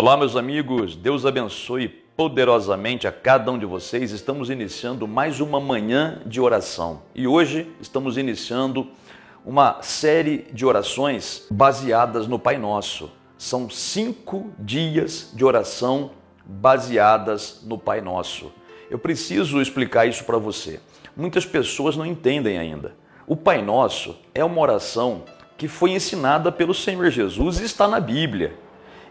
Olá, meus amigos, Deus abençoe poderosamente a cada um de vocês. Estamos iniciando mais uma manhã de oração e hoje estamos iniciando uma série de orações baseadas no Pai Nosso. São 5 dias de oração baseadas no Pai Nosso. Eu preciso explicar isso para você. Muitas pessoas não entendem ainda. O Pai Nosso é uma oração que foi ensinada pelo Senhor Jesus e está na Bíblia.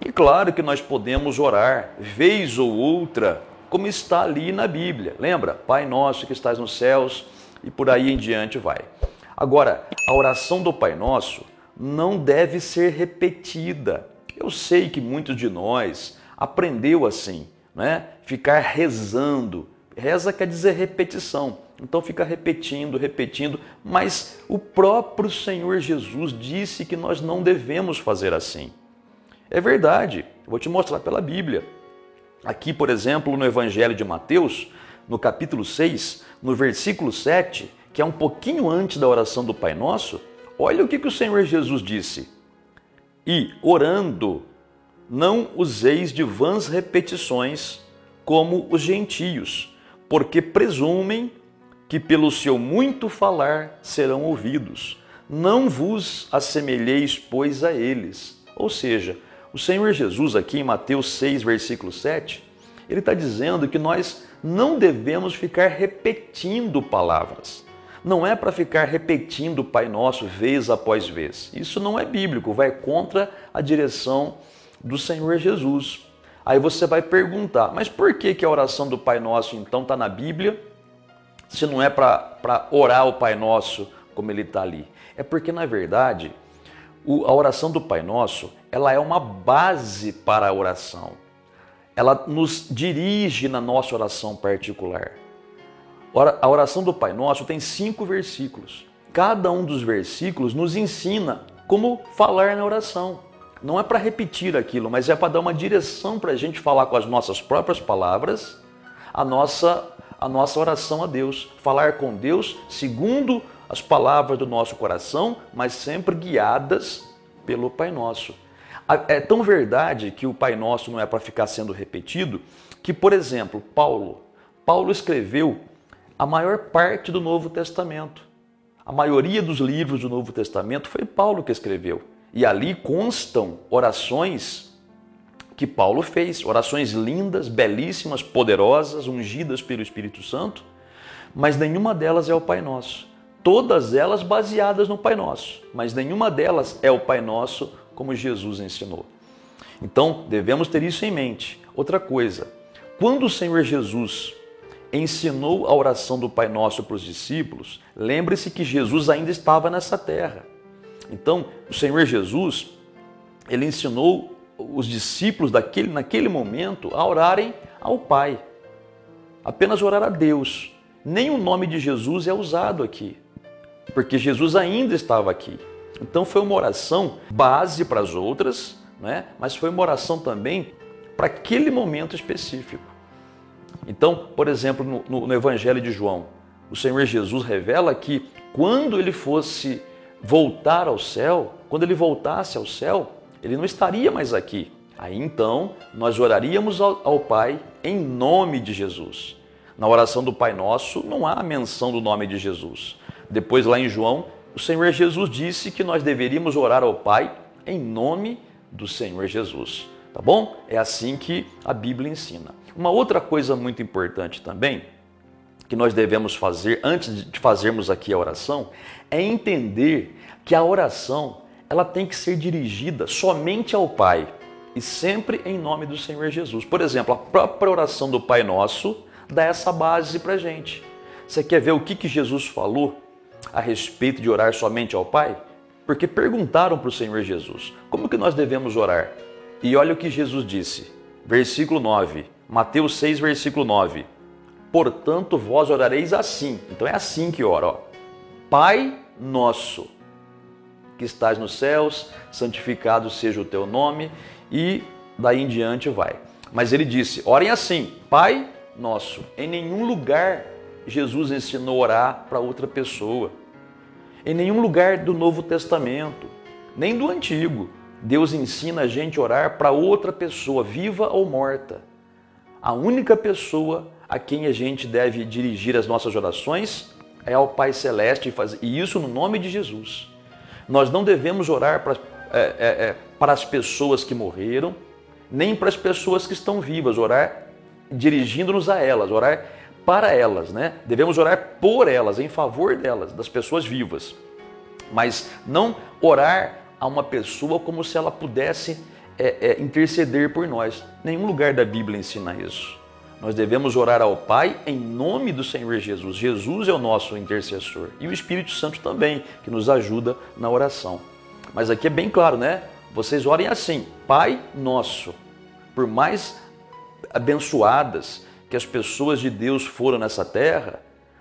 E claro que nós podemos orar, vez ou outra, como está ali na Bíblia. Lembra? Pai Nosso que estás nos céus, e por aí em diante vai. Agora, a oração do Pai Nosso não deve ser repetida. Eu sei que muitos de nós aprendeu assim, né? Ficar rezando. Reza quer dizer repetição. Então fica repetindo, mas o próprio Senhor Jesus disse que nós não devemos fazer assim. É verdade, vou te mostrar pela Bíblia. Aqui, por exemplo, no Evangelho de Mateus, no capítulo 6, no versículo 7, que é um pouquinho antes da oração do Pai Nosso, olha o que o Senhor Jesus disse. E, orando, não useis de vãs repetições como os gentios, porque presumem que pelo seu muito falar serão ouvidos. Não vos assemelheis, pois, a eles. Ou seja, o Senhor Jesus aqui em Mateus 6, versículo 7, ele está dizendo que nós não devemos ficar repetindo palavras. Não é para ficar repetindo o Pai Nosso vez após vez. Isso não é bíblico, vai contra a direção do Senhor Jesus. Aí você vai perguntar, mas por que a oração do Pai Nosso então está na Bíblia, se não é para orar o Pai Nosso como ele está ali? É porque, na verdade, a oração do Pai Nosso, ela é uma base para a oração. Ela nos dirige na nossa oração particular. A oração do Pai Nosso tem 5 versículos. Cada um dos versículos nos ensina como falar na oração. Não é para repetir aquilo, mas é para dar uma direção para a gente falar com as nossas próprias palavras a nossa oração a Deus. Falar com Deus segundo as palavras do nosso coração, mas sempre guiadas pelo Pai Nosso. É tão verdade que o Pai Nosso não é para ficar sendo repetido, que, por exemplo, Paulo escreveu a maior parte do Novo Testamento. A maioria dos livros do Novo Testamento foi Paulo que escreveu. E ali constam orações que Paulo fez, orações lindas, belíssimas, poderosas, ungidas pelo Espírito Santo, mas nenhuma delas é o Pai Nosso. Todas elas baseadas no Pai Nosso, mas nenhuma delas é o Pai Nosso como Jesus ensinou. Então, devemos ter isso em mente. Outra coisa, quando o Senhor Jesus ensinou a oração do Pai Nosso para os discípulos, lembre-se que Jesus ainda estava nessa terra. Então, o Senhor Jesus, ele ensinou os discípulos naquele momento a orarem ao Pai. Apenas orar a Deus. Nem o nome de Jesus é usado aqui, porque Jesus ainda estava aqui. Então foi uma oração base para as outras, né? Mas foi uma oração também para aquele momento específico. Então, por exemplo, no Evangelho de João, o Senhor Jesus revela que quando ele fosse voltar ao céu, quando ele voltasse ao céu, ele não estaria mais aqui. Aí então nós oraríamos ao Pai em nome de Jesus. Na oração do Pai Nosso não há menção do nome de Jesus. Depois lá em João, o Senhor Jesus disse que nós deveríamos orar ao Pai em nome do Senhor Jesus. Tá bom? É assim que a Bíblia ensina. Uma outra coisa muito importante também, que nós devemos fazer antes de fazermos aqui a oração, é entender que a oração ela tem que ser dirigida somente ao Pai e sempre em nome do Senhor Jesus. Por exemplo, a própria oração do Pai Nosso dá essa base para a gente. Você quer ver o que Jesus falou a respeito de orar somente ao Pai? Porque perguntaram para o Senhor Jesus, como que nós devemos orar? E olha o que Jesus disse, versículo 9, Mateus 6, versículo 9. Portanto, vós orareis assim. Então é assim que ora, ó. Pai Nosso, que estás nos céus, santificado seja o teu nome, e daí em diante vai. Mas ele disse, orem assim, Pai Nosso. Em nenhum lugar Jesus ensinou a orar para outra pessoa. Em nenhum lugar do Novo Testamento, nem do Antigo. Deus ensina a gente a orar para outra pessoa, viva ou morta. A única pessoa a quem a gente deve dirigir as nossas orações é ao Pai Celeste, e isso no nome de Jesus. Nós não devemos orar para as pessoas que morreram, nem para as pessoas que estão vivas, orar dirigindo-nos a elas, orar para elas, né? Devemos orar por elas, em favor delas, das pessoas vivas. Mas não orar a uma pessoa como se ela pudesse interceder por nós. Nenhum lugar da Bíblia ensina isso. Nós devemos orar ao Pai em nome do Senhor Jesus. Jesus é o nosso intercessor. E o Espírito Santo também, que nos ajuda na oração. Mas aqui é bem claro, né? Vocês orem assim, Pai Nosso. Por mais abençoadas que as pessoas de Deus foram nessa terra,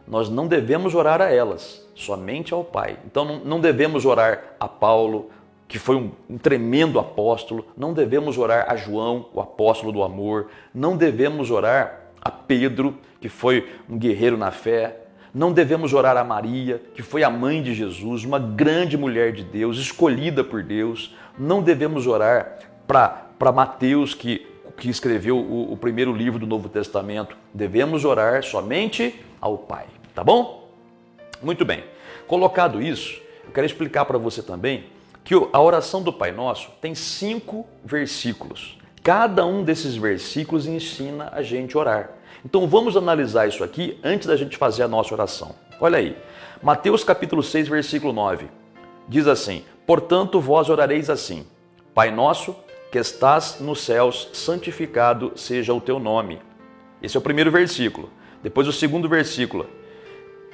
nós não devemos orar a elas, somente ao Pai. Então não devemos orar a Paulo, que foi um tremendo apóstolo, não devemos orar a João, o apóstolo do amor, não devemos orar a Pedro, que foi um guerreiro na fé, não devemos orar a Maria, que foi a mãe de Jesus, uma grande mulher de Deus, escolhida por Deus, não devemos orar para Mateus, que escreveu o primeiro livro do Novo Testamento, devemos orar somente ao Pai, tá bom? Muito bem, colocado isso, eu quero explicar para você também que a oração do Pai Nosso tem 5 versículos. Cada um desses versículos ensina a gente a orar. Então vamos analisar isso aqui antes da gente fazer a nossa oração. Olha aí, Mateus capítulo 6, versículo 9, diz assim: portanto vós orareis assim, Pai Nosso, que estás nos céus, santificado seja o teu nome. Esse é o primeiro versículo. Depois o segundo versículo: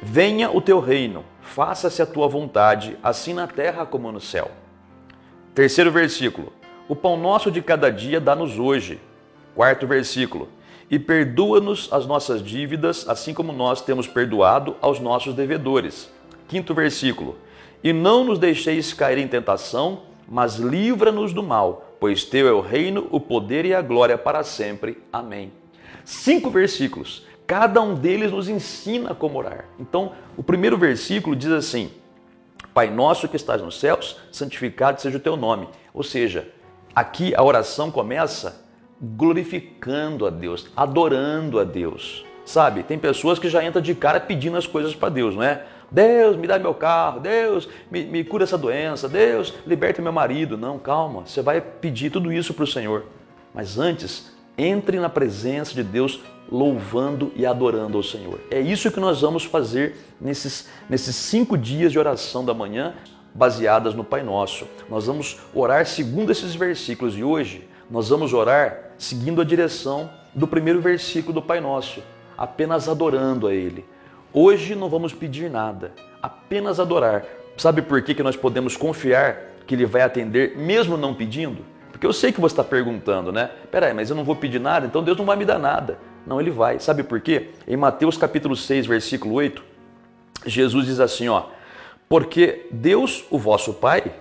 venha o teu reino, faça-se a tua vontade, assim na terra como no céu. Terceiro versículo: o pão nosso de cada dia dá-nos hoje. Quarto versículo: e perdoa-nos as nossas dívidas, assim como nós temos perdoado aos nossos devedores. Quinto versículo: e não nos deixeis cair em tentação, mas livra-nos do mal, pois teu é o reino, o poder e a glória para sempre. Amém. 5 versículos. Cada um deles nos ensina como orar. Então, o primeiro versículo diz assim: Pai nosso que estás nos céus, santificado seja o teu nome. Ou seja, aqui a oração começa glorificando a Deus, adorando a Deus. Sabe, tem pessoas que já entram de cara pedindo as coisas para Deus, não é? Deus, me dá meu carro, Deus, me cura essa doença, Deus, liberta meu marido. Não, calma, você vai pedir tudo isso para o Senhor. Mas antes, entre na presença de Deus louvando e adorando ao Senhor. É isso que nós vamos fazer nesses 5 dias de oração da manhã, baseadas no Pai Nosso. Nós vamos orar segundo esses versículos e hoje nós vamos orar seguindo a direção do primeiro versículo do Pai Nosso, apenas adorando a Ele. Hoje não vamos pedir nada, apenas adorar. Sabe por que nós podemos confiar que Ele vai atender mesmo não pedindo? Porque eu sei que você está perguntando, né? Peraí, mas eu não vou pedir nada, então Deus não vai me dar nada. Não, Ele vai. Sabe por quê? Em Mateus capítulo 6, versículo 8, Jesus diz assim, ó: porque Deus, o vosso Pai,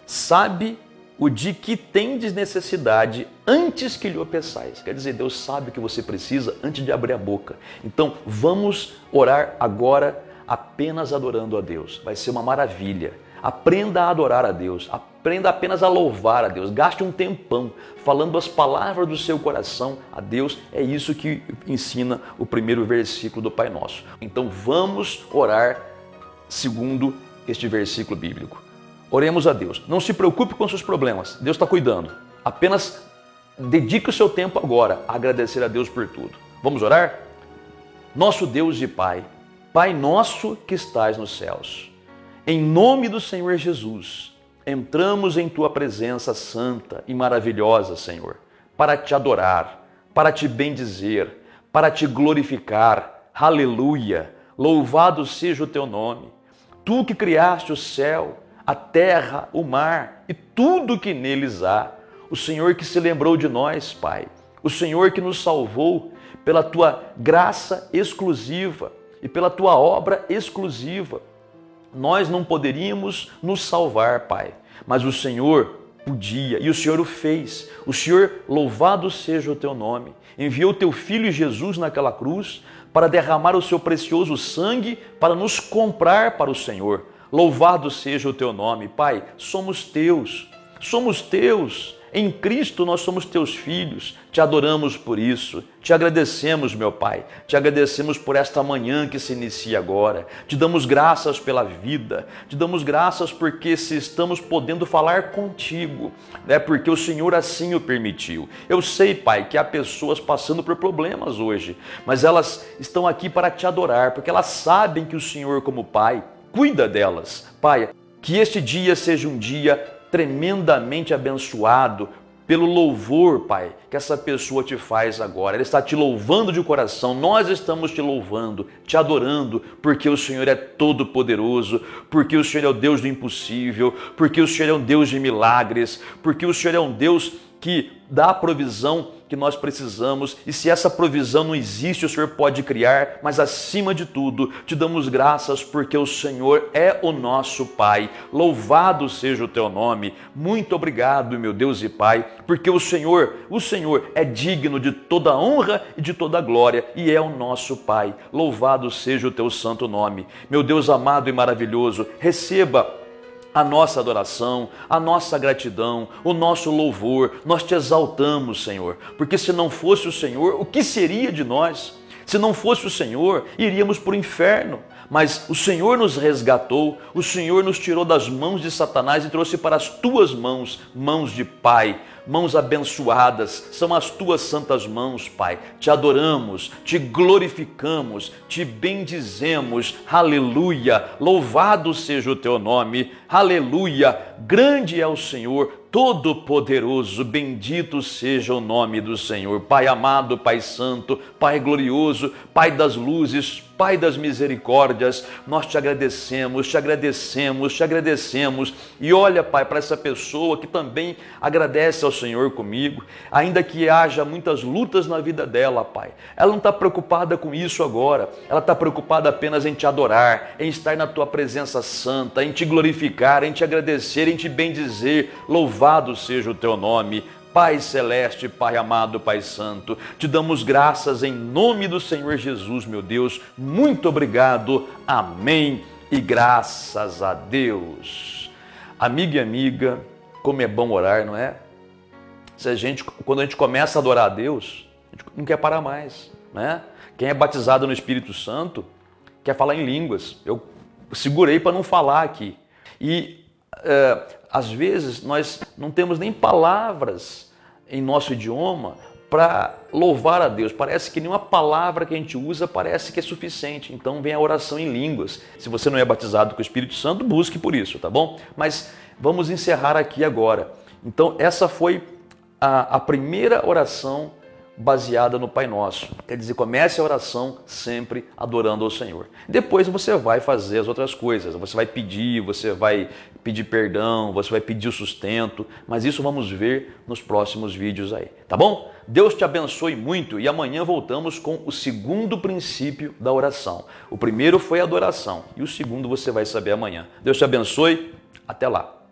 sabe o de que tendes necessidade antes que lhe o peçais. Quer dizer, Deus sabe o que você precisa antes de abrir a boca. Então, vamos orar agora apenas adorando a Deus. Vai ser uma maravilha. Aprenda a adorar a Deus. Aprenda apenas a louvar a Deus. Gaste um tempão falando as palavras do seu coração a Deus. É isso que ensina o primeiro versículo do Pai Nosso. Então, vamos orar segundo este versículo bíblico. Oremos a Deus. Não se preocupe com seus problemas. Deus está cuidando. Apenas dedique o seu tempo agora a agradecer a Deus por tudo. Vamos orar? Nosso Deus e Pai, Pai nosso que estás nos céus, em nome do Senhor Jesus, entramos em Tua presença santa e maravilhosa, Senhor, para Te adorar, para Te bendizer, para Te glorificar. Aleluia! Louvado seja o Teu nome. Tu que criaste o céu, a terra, o mar e tudo que neles há. O Senhor que se lembrou de nós, Pai. O Senhor que nos salvou pela Tua graça exclusiva e pela Tua obra exclusiva. Nós não poderíamos nos salvar, Pai, mas o Senhor podia e o Senhor o fez. O Senhor, louvado seja o Teu nome, enviou Teu Filho Jesus naquela cruz para derramar o Seu precioso sangue para nos comprar para o Senhor. Louvado seja o Teu nome, Pai, somos Teus, somos teus. Em Cristo nós somos teus filhos, te adoramos por isso, te agradecemos, meu Pai, te agradecemos por esta manhã que se inicia agora, te damos graças pela vida, te damos graças porque se estamos podendo falar contigo, né? Porque o Senhor assim o permitiu. Eu sei, Pai, que há pessoas passando por problemas hoje, mas elas estão aqui para te adorar, porque elas sabem que o Senhor, como Pai, cuida delas. Pai, que este dia seja um dia tremendamente abençoado pelo louvor, Pai, que essa pessoa te faz agora. Ela está te louvando de coração, nós estamos te louvando, te adorando, porque o Senhor é todo poderoso, porque o Senhor é o Deus do impossível, porque o Senhor é um Deus de milagres, porque o Senhor é um Deus que dá a provisão que nós precisamos, e se essa provisão não existe, o Senhor pode criar, mas acima de tudo, te damos graças porque o Senhor é o nosso Pai. Louvado seja o teu nome. Muito obrigado, meu Deus e Pai, porque o Senhor é digno de toda honra e de toda glória, e é o nosso Pai. Louvado seja o teu santo nome. Meu Deus amado e maravilhoso, receba a nossa adoração, a nossa gratidão, o nosso louvor. Nós te exaltamos, Senhor, porque se não fosse o Senhor, o que seria de nós? Se não fosse o Senhor, iríamos para o inferno. Mas o Senhor nos resgatou, o Senhor nos tirou das mãos de Satanás e trouxe para as tuas mãos, mãos de Pai, mãos abençoadas, são as tuas santas mãos, Pai. Te adoramos, te glorificamos, te bendizemos, aleluia, louvado seja o teu nome, aleluia, grande é o Senhor, Todo-Poderoso, bendito seja o nome do Senhor. Pai amado, Pai santo, Pai glorioso, Pai das luzes, Pai das misericórdias, nós te agradecemos, te agradecemos, te agradecemos. E olha, Pai, para essa pessoa que também agradece ao Senhor comigo, ainda que haja muitas lutas na vida dela, Pai. Ela não está preocupada com isso agora, ela está preocupada apenas em te adorar, em estar na tua presença santa, em te glorificar, em te agradecer, em te bendizer. Louvado seja o teu nome. Pai celeste, Pai amado, Pai santo, te damos graças em nome do Senhor Jesus, meu Deus. Muito obrigado. Amém. E graças a Deus. Amigo e amiga, como é bom orar, não é? Quando a gente começa a adorar a Deus, a gente não quer parar mais, né? Quem é batizado no Espírito Santo quer falar em línguas. Eu segurei para não falar aqui. E às vezes nós não temos nem palavras em nosso idioma para louvar a Deus. Parece que nenhuma palavra que a gente usa parece que é suficiente. Então vem a oração em línguas. Se você não é batizado com o Espírito Santo, busque por isso, tá bom? Mas vamos encerrar aqui agora. Então essa foi a primeira oração baseada no Pai Nosso. Quer dizer, comece a oração sempre adorando ao Senhor. Depois você vai fazer as outras coisas. Você vai pedir perdão, você vai pedir o sustento, mas isso vamos ver nos próximos vídeos aí, tá bom? Deus te abençoe muito e amanhã voltamos com o segundo princípio da oração. O primeiro foi a adoração e o segundo você vai saber amanhã. Deus te abençoe, até lá.